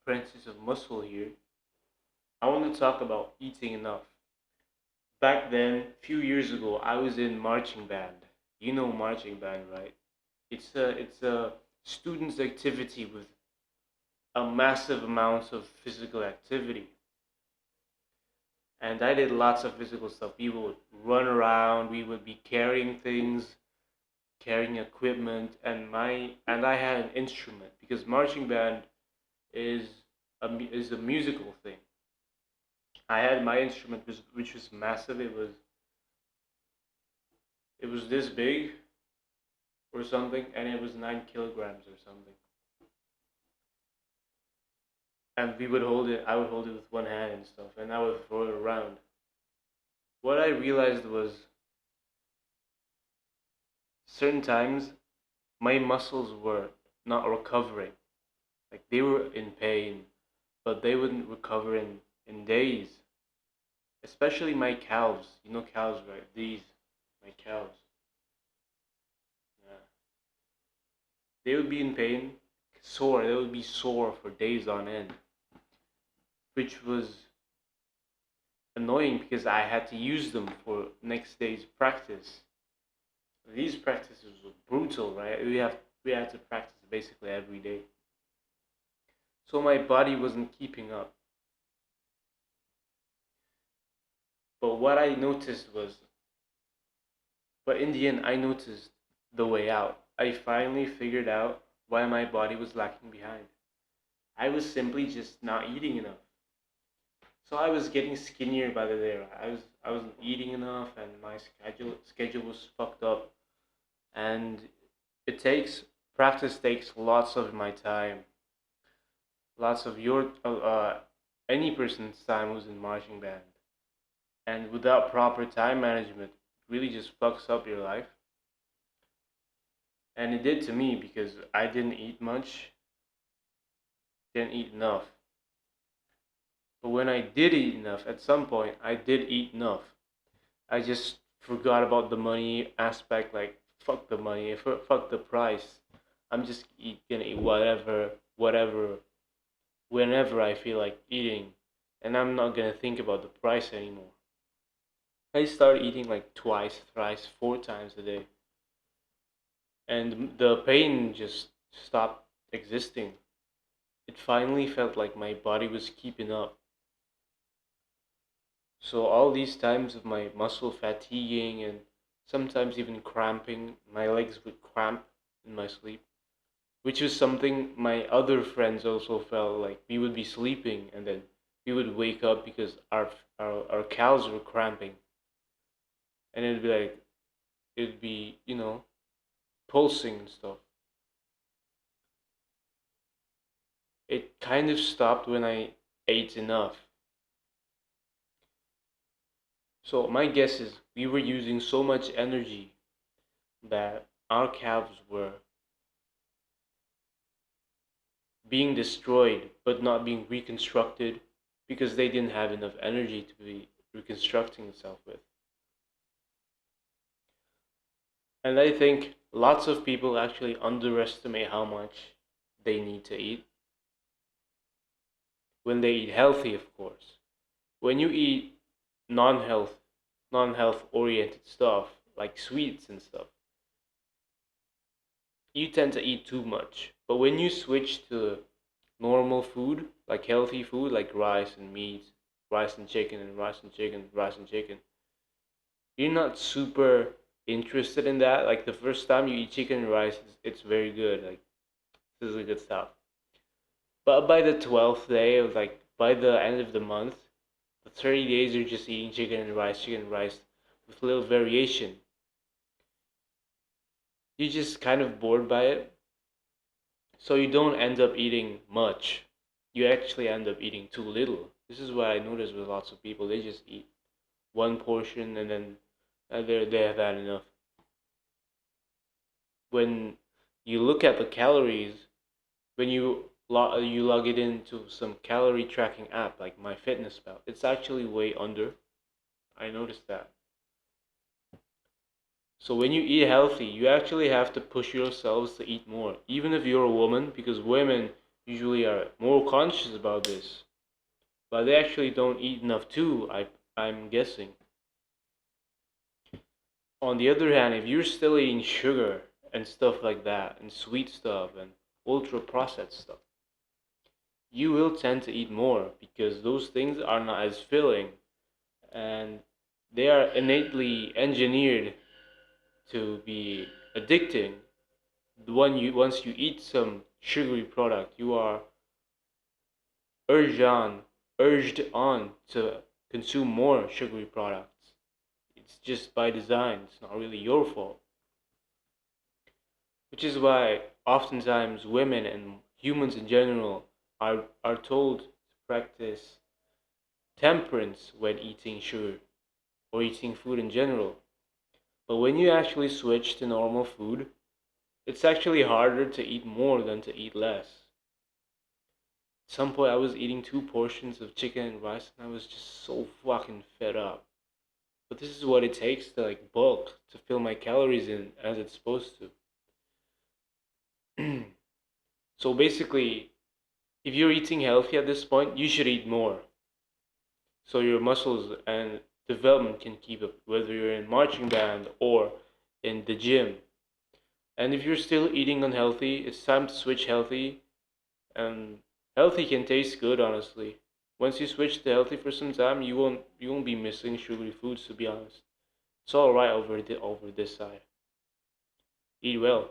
Apprentice of Muscle here. I want to talk about eating enough. Back then, a few years ago, I was in marching band. You know marching band, right? It's a student's activity with a massive amount of physical activity. And I did lots of physical stuff. We would run around, we would be carrying things, carrying equipment, and I had an instrument because marching band is is a musical thing. I had my instrument, which was massive. It was this big or something, and it was 9 kilograms or something. And we would hold it. I would hold it with one hand and stuff, and I would throw it around. What I realized was certain times my muscles were not recovering. Like they were in pain, but they wouldn't recover in days. Especially my calves. You know calves, right? These, my calves. Yeah. They would be in pain, sore. They would be sore for days on end, which was annoying because I had to use them for next day's practice. These practices were brutal, right? We had to practice basically every day. So my body wasn't keeping up. But what I noticed was, but in the end, I noticed the way out. I finally figured out why my body was lacking behind. I was simply just not eating enough. So I was getting skinnier by the day. I wasn't eating enough, and my schedule was fucked up. And it takes practice takes lots of my time, lots of your any person's time who's in marching band. And without proper time management, it really just fucks up your life. And it did to me because I didn't eat much, didn't eat enough. But when I did eat enough, at some point, I did eat enough. I just forgot about the money aspect. Like fuck the money, fuck the price. Gonna eat whatever, whenever I feel like eating, and I'm not gonna think about the price anymore. I started eating like twice, thrice, 4 times a day, and the pain just stopped existing. It finally felt like my body was keeping up. So all these times of my muscle fatiguing and sometimes even cramping, my legs would cramp in my sleep, which is something my other friends also felt. Like we would be sleeping and then we would wake up because our calves were cramping, and it'd be pulsing and stuff. It kind of stopped when I ate enough. So my guess is we were using so much energy that our calves were being destroyed but not being reconstructed because they didn't have enough energy to be reconstructing itself with. And I think lots of people actually underestimate how much they need to eat when they eat healthy, of course. When you eat non-health non-health oriented stuff like sweets and stuff, you tend to eat too much. But when you switch to normal food, like healthy food, like rice and meat, rice and chicken, and rice and chicken, rice and chicken, you're not super interested in that. Like the first time you eat chicken and rice, it's very good. Like this is good stuff. But by the 12th day, or like by the end of the month, the 30 days you're just eating chicken and rice with little variation. You're just kind of bored by it, so you don't end up eating much. You actually end up eating too little. This is what I notice with lots of people. They just eat one portion and then they have had enough. When you look at the calories, when you log it into some calorie tracking app like MyFitnessPal, it's actually way under. I noticed that. So when you eat healthy, you actually have to push yourselves to eat more, even if you're a woman, because women usually are more conscious about this, but they actually don't eat enough too. I'm guessing. On the other hand, if you're still eating sugar and stuff like that, and sweet stuff and ultra processed stuff, you will tend to eat more because those things are not as filling and they are innately engineered to be addicting. Once you eat some sugary product, you are urged on urged on to consume more sugary products. It's just by design. It's not really your fault. Which is why oftentimes women and humans in general are told to practice temperance when eating sugar or eating food in general. But when you actually switch to normal food, it's actually harder to eat more than to eat less. At some point, I was eating 2 portions of chicken and rice, and I was just so fucking fed up. But this is what it takes to like bulk to fill my calories in as it's supposed to. So basically, if you're eating healthy at this point, you should eat more so your muscles and development can keep up, whether you're in marching band or in the gym. And if you're still eating unhealthy, it's time to switch healthy. And healthy can taste good, honestly. Once you switch to healthy for some time, you won't be missing sugary foods. To be honest, it's all right over this side. Eat well.